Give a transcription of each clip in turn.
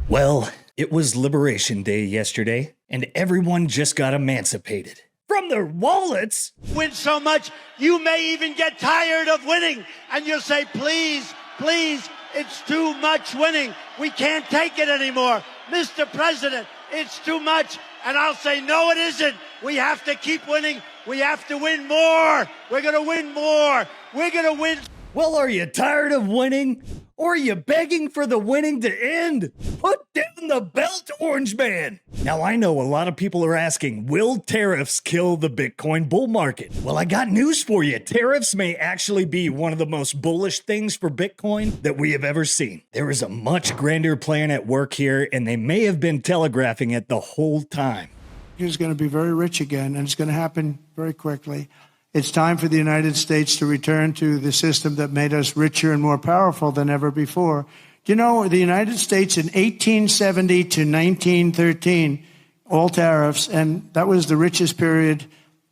Well, it was Liberation Day yesterday, and everyone just got emancipated. From their wallets! Win so much, you may even get tired of winning, and you'll say, please, please, it's too much winning. We can't take it anymore. Mr. President, it's too much. And I'll say, no, it isn't. We have to keep winning. We have to win more. We're going to win more. We're going to win. Well, are you tired of winning? Or are you begging for the winning to end? Put down the belt, Orange Man! Now, I know a lot of people are asking, will tariffs kill the Bitcoin bull market? Well, I got news for you. Tariffs may actually be one of the most bullish things for Bitcoin that we have ever seen. There is a much grander plan at work here, and they may have been telegraphing it the whole time. He's going to be very rich again, and it's going to happen very quickly. It's time for the United States to return to the system that made us richer and more powerful than ever before. You know, the United States in 1870 to 1913, all tariffs, and that was the richest period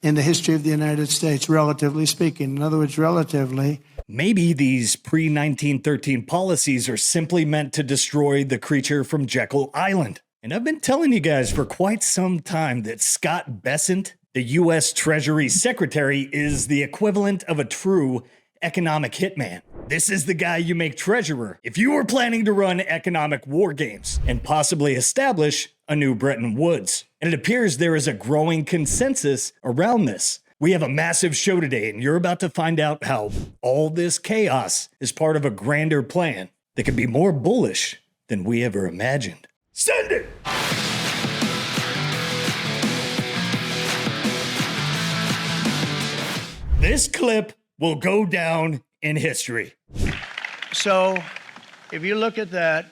in the history of the United States, relatively speaking. In other words, relatively. Maybe these pre-1913 policies are simply meant to destroy the creature from Jekyll Island. And I've been telling you guys for quite some time that Scott Bessent, the U.S. Treasury Secretary, is the equivalent of a true economic hitman. This is the guy you make treasurer if you were planning to run economic war games and possibly establish a new Bretton Woods. And it appears there is a growing consensus around this. We have a massive show today, and you're about to find out how all this chaos is part of a grander plan that could be more bullish than we ever imagined. Send it! This clip will go down in history. So, if you look at that,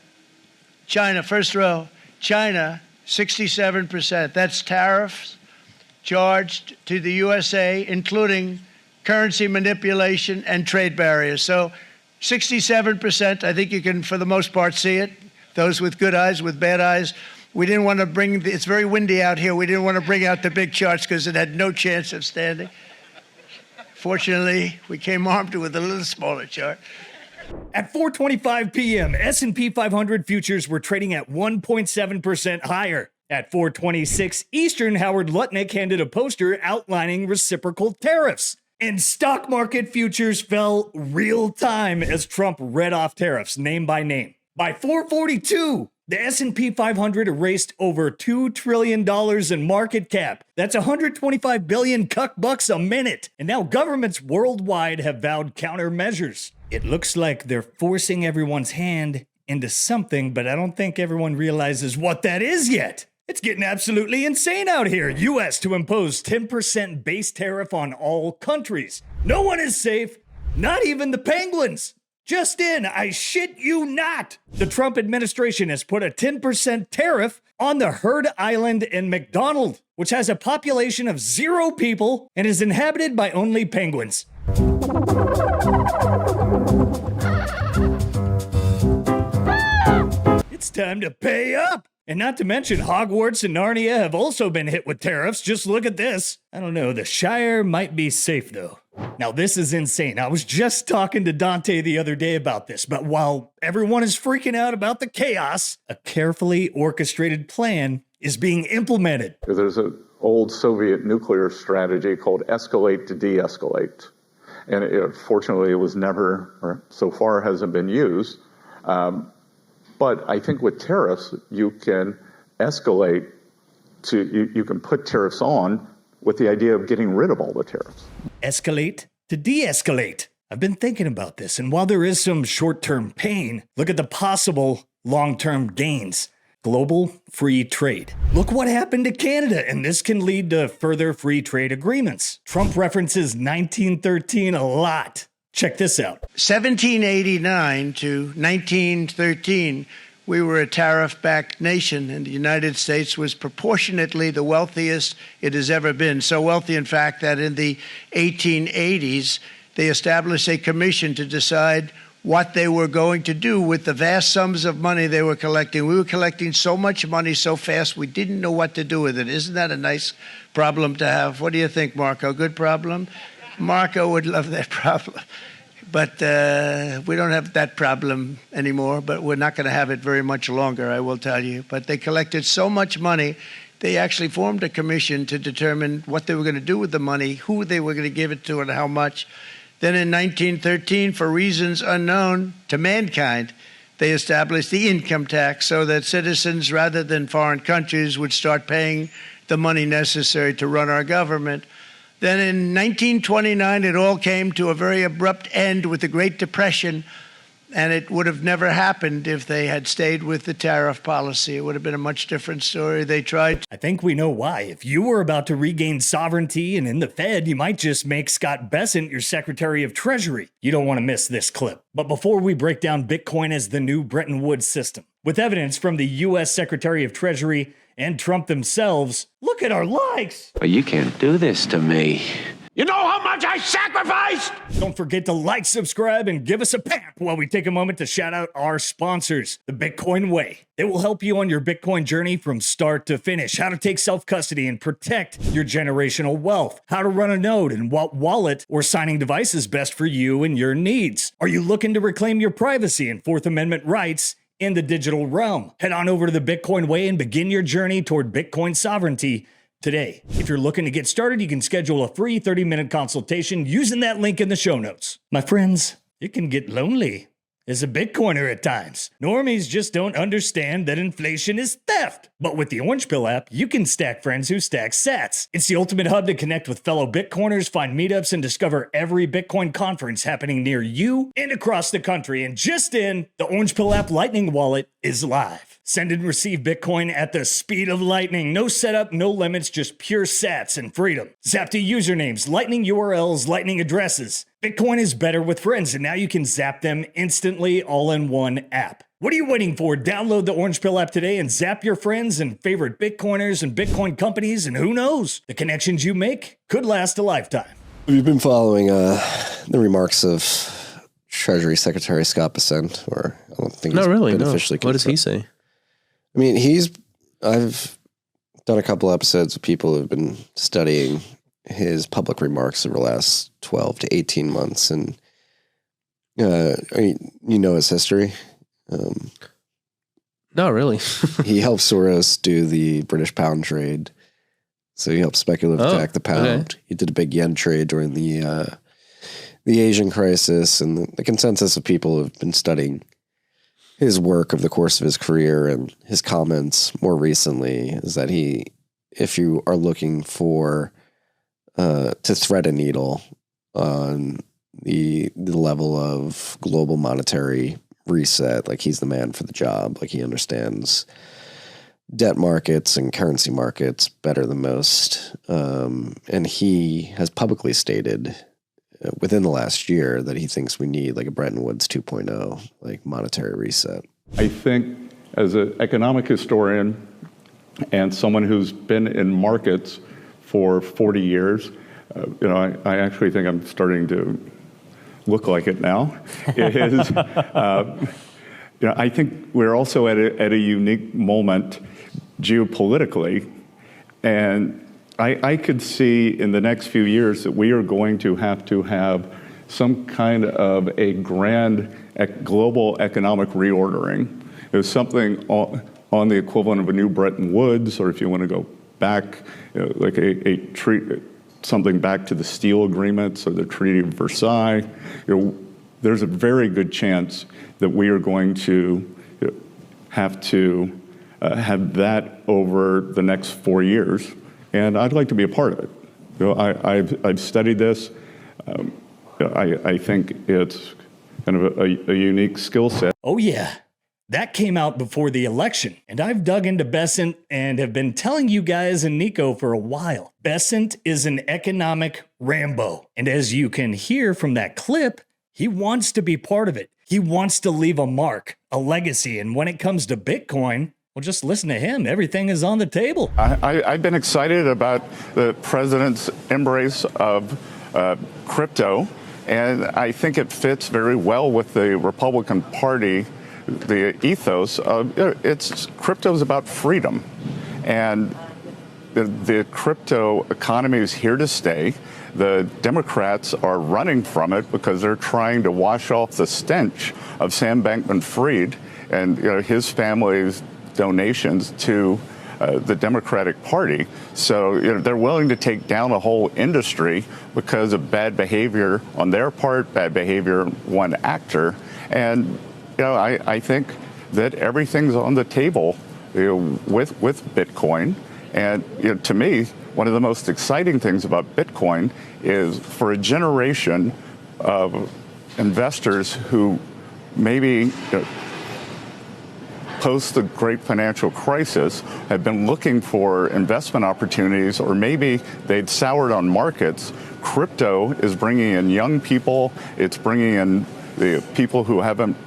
China, first row, China, 67%. That's tariffs charged to the USA, including currency manipulation and trade barriers. So, 67%, I think you can, for the most part, see it. Those with good eyes, with bad eyes. We didn't want to bring, it's very windy out here. We didn't want to bring out the big charts because it had no chance of standing. Fortunately, we came armed with a little smaller chart. At 4:25 p.m., S&P 500 futures were trading at 1.7% higher. At 4:26 Eastern, Howard Lutnick handed a poster outlining reciprocal tariffs. And stock market futures fell real time as Trump read off tariffs name by name. By 4:42, the S&P 500 erased over $2 trillion in market cap. That's 125 billion cuck bucks a minute. And now governments worldwide have vowed countermeasures. It looks like they're forcing everyone's hand into something, but I don't think everyone realizes what that is yet. It's getting absolutely insane out here. US to impose 10% base tariff on all countries. No one is safe, not even the penguins. Just in, I shit you not. The Trump administration has put a 10% tariff on the Heard Island in McDonald, which has a population of 0 people and is inhabited by only penguins. It's time to pay up. And not to mention, Hogwarts and Narnia have also been hit with tariffs. Just look at this. I don't know, the Shire might be safe though. Now this is insane. I was just talking to Dante the other day about this, but while everyone is freaking out about the chaos, a carefully orchestrated plan is being implemented. There's an old Soviet nuclear strategy called escalate to de-escalate. And fortunately, it was never, or so far hasn't been used. But I think with tariffs, you can escalate to, you can put tariffs on with the idea of getting rid of all the tariffs. Escalate to de-escalate. I've been thinking about this, and while there is some short-term pain, look at the possible long-term gains. Global free trade. Look what happened to Canada, and this can lead to further free trade agreements. Trump references 1913 a lot. Check this out. 1789 to 1913, we were a tariff-backed nation, and the United States was proportionately the wealthiest it has ever been. So wealthy, in fact, that in the 1880s, they established a commission to decide what they were going to do with the vast sums of money they were collecting. We were collecting so much money so fast, we didn't know what to do with it. Isn't that a nice problem to have? What do you think, Marco? Good problem? Marco would love that problem. But we don't have that problem anymore, but we're not going to have it very much longer, I will tell you. But they collected so much money, they actually formed a commission to determine what they were going to do with the money, who they were going to give it to, and how much. Then in 1913, for reasons unknown to mankind, they established the income tax so that citizens, rather than foreign countries, would start paying the money necessary to run our government. Then in 1929, it all came to a very abrupt end with the Great Depression, and it would have never happened if they had stayed with the tariff policy. It would have been a much different story. They tried to. I think we know why. If you were about to regain sovereignty and in the Fed, you might just make Scott Bessent your Secretary of Treasury. You don't want to miss this clip. But before we break down Bitcoin as the new Bretton Woods system, with evidence from the U.S. Secretary of Treasury and Trump themselves, look at our likes! But you can't do this to me. You know how much I sacrificed? Don't forget to like, subscribe, and give us a pamp while we take a moment to shout out our sponsors, The Bitcoin Way. They will help you on your Bitcoin journey from start to finish, how to take self-custody and protect your generational wealth, how to run a node, and what wallet or signing device is best for you and your needs. Are you looking to reclaim your privacy and Fourth Amendment rights in the digital realm? Head on over to The Bitcoin Way and begin your journey toward Bitcoin sovereignty today. If you're looking to get started, you can schedule a free 30-minute consultation using that link in the show notes. My friends, it can get lonely as a Bitcoiner at times. Normies just don't understand that inflation is theft. But with the Orange Pill app, you can stack friends who stack sats. It's the ultimate hub to connect with fellow Bitcoiners, find meetups, and discover every Bitcoin conference happening near you and across the country. And just in, the Orange Pill app Lightning Wallet is live. Send and receive Bitcoin at the speed of lightning. No setup, no limits, just pure sats and freedom. Zapty usernames, lightning URLs, lightning addresses. Bitcoin is better with friends, and now you can zap them instantly all in one app. What are you waiting for? Download the Orange Pill app today and zap your friends and favorite Bitcoiners and Bitcoin companies, and who knows? The connections you make could last a lifetime. We've been following the remarks of Treasury Secretary Scott Bessent, or I don't think he's been officially confirmed. What does he say? I mean, I've done a couple episodes of people who've been studying his public remarks over the last 12 to 18 months. And, you know his history. Not really. He helped Soros do the British pound trade. So he helped speculative attack the pound. Okay. He did a big yen trade during the Asian crisis. And the consensus of people who've been studying his work over the course of his career and his comments more recently is that if you are looking for to thread a needle on the level of global monetary reset, like he's the man for the job. Like he understands debt markets and currency markets better than most. And he has publicly stated within the last year that he thinks we need like a Bretton Woods 2.0, like monetary reset. I think as an economic historian and someone who's been in markets for 40 years, I actually think I'm starting to look like it now. It is, I think we're also at a unique moment geopolitically, and I could see in the next few years that we are going to have some kind of a grand global economic reordering. There's something on the equivalent of a new Bretton Woods, or if you want to go back, like something back to the steel agreements or the Treaty of Versailles. There's a very good chance that we are going to have to have that over the next 4 years. And I'd like to be a part of it. I've studied this. I think it's kind of a unique skill set. Oh yeah, that came out before the election, and I've dug into Bessent and have been telling you guys and Nico for a while. Bessent is an economic Rambo, and as you can hear from that clip, he wants to be part of it. He wants to leave a mark, a legacy, and when it comes to Bitcoin, well, just listen to him. Everything is on the table. I've been excited about the president's embrace of crypto, and I think it fits very well with the Republican Party, the ethos of crypto is about freedom, and the crypto economy is here to stay. The Democrats are running from it because they're trying to wash off the stench of Sam Bankman-Fried and his family's donations to the Democratic Party. So they're willing to take down a whole industry because of bad behavior on their part, bad behavior one actor. And I think that everything's on the table with Bitcoin. And to me, one of the most exciting things about Bitcoin is for a generation of investors who maybe post the great financial crisis have been looking for investment opportunities, or maybe they'd soured on markets. Crypto is bringing in young people. It's bringing in the people who haven't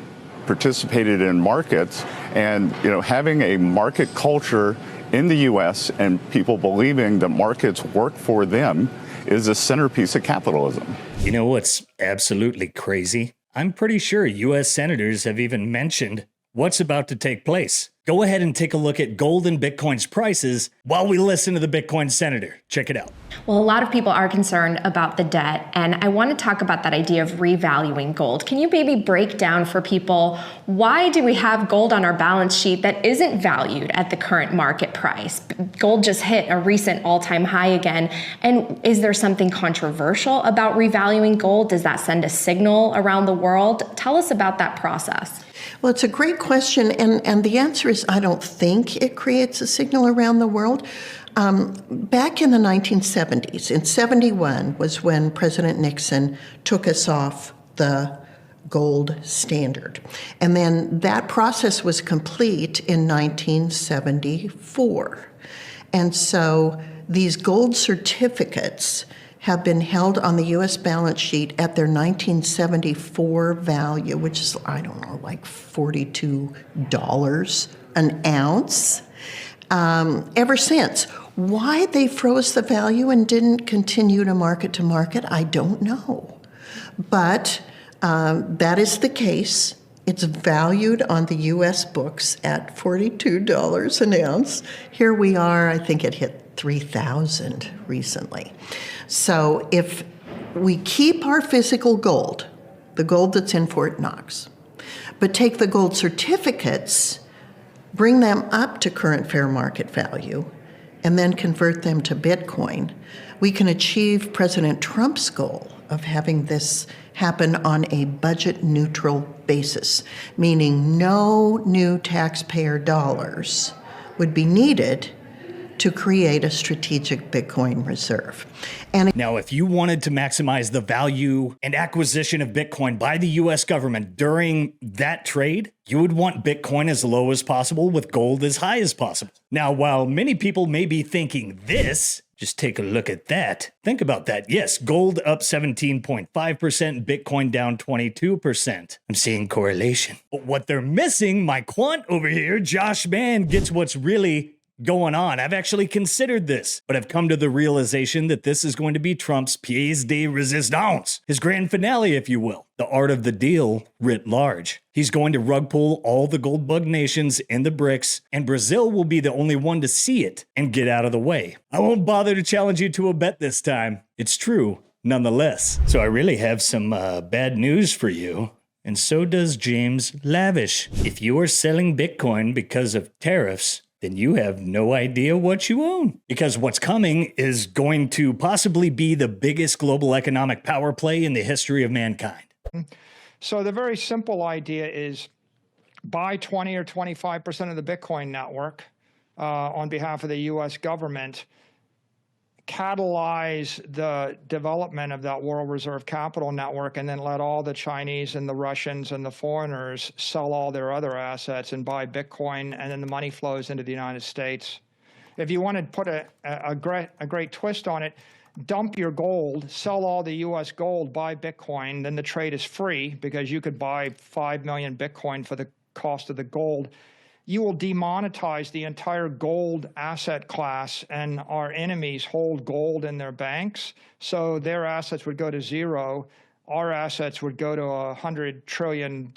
participated in markets, and having a market culture in the U.S. and people believing that markets work for them is a centerpiece of capitalism. You know what's absolutely crazy? I'm pretty sure U.S. senators have even mentioned what's about to take place. Go ahead and take a look at gold and Bitcoin's prices while we listen to the Bitcoin senator. Check it out. Well, a lot of people are concerned about the debt, and I want to talk about that idea of revaluing gold. Can you maybe break down for people, why do we have gold on our balance sheet that isn't valued at the current market price? Gold just hit a recent all-time high again, and is there something controversial about revaluing gold? Does that send a signal around the world? Tell us about that process. Well, it's a great question, and the answer is I don't think it creates a signal around the world. Back in the 1970s, in 71 was when President Nixon took us off the gold standard. And then that process was complete in 1974. And so these gold certificates have been held on the U.S. balance sheet at their 1974 value, which is, I don't know, like $42 an ounce, ever since. Why they froze the value and didn't continue to market, I don't know. But that is the case. It's valued on the U.S. books at $42 an ounce. Here we are, I think it hit $3,000 recently. So if we keep our physical gold, the gold that's in Fort Knox, but take the gold certificates, bring them up to current fair market value, and then convert them to Bitcoin, we can achieve President Trump's goal of having this happen on a budget-neutral basis, meaning no new taxpayer dollars would be needed to create a strategic Bitcoin reserve. And now, if you wanted to maximize the value and acquisition of Bitcoin by the U.S. government during that trade, you would want Bitcoin as low as possible with gold as high as possible. Now, while many people may be thinking this, just take a look at that. Think about that. Yes, gold up 17.5%, Bitcoin down 22%. I'm seeing correlation. But what they're missing, my quant over here, Josh Mann, gets what's really going on. I've actually considered this, but I've come to the realization that this is going to be Trump's pièce de résistance, his grand finale, if you will, the art of the deal writ large. He's going to rug pull all the gold bug nations in the BRICS, and Brazil will be the only one to see it and get out of the way. I won't bother to challenge you to a bet this time. It's true, nonetheless. So I really have some bad news for you. And so does James Lavish. If you are selling Bitcoin because of tariffs, then you have no idea what you own. Because what's coming is going to possibly be the biggest global economic power play in the history of mankind. So the very simple idea is buy 20 or 25% of the Bitcoin network on behalf of the U.S. government, catalyze the development of that world reserve capital network, and then let all the Chinese and the Russians and the foreigners sell all their other assets and buy Bitcoin, and then the money flows into the United States. If you want to put a great twist on it, dump your gold, sell all the U.S. gold, buy Bitcoin, then the trade is free because you could buy 5 million Bitcoin for the cost of the gold. You will demonetize the entire gold asset class, and our enemies hold gold in their banks, so their assets would go to zero. Our assets would go to $100 trillion,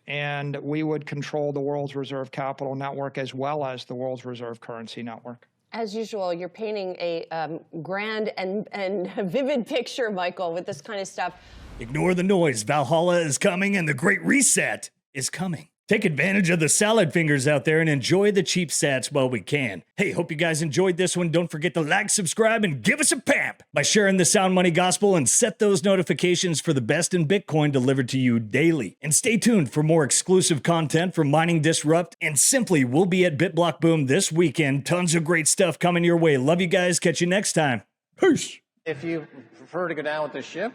and we would control the world's reserve capital network as well as the world's reserve currency network. As usual, you're painting a grand and vivid picture, Michael, with this kind of stuff. Ignore the noise. Valhalla is coming and the Great Reset is coming. Take advantage of the salad fingers out there and enjoy the cheap sats while we can. Hey, hope you guys enjoyed this one. Don't forget to like, subscribe, and give us a pamp by sharing the Sound Money Gospel and set those notifications for the best in Bitcoin delivered to you daily. And stay tuned for more exclusive content from Mining Disrupt and Simply. We'll be at BitBlock Boom this weekend. Tons of great stuff coming your way. Love you guys. Catch you next time. Peace. If you prefer to go down with the ship,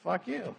fuck you.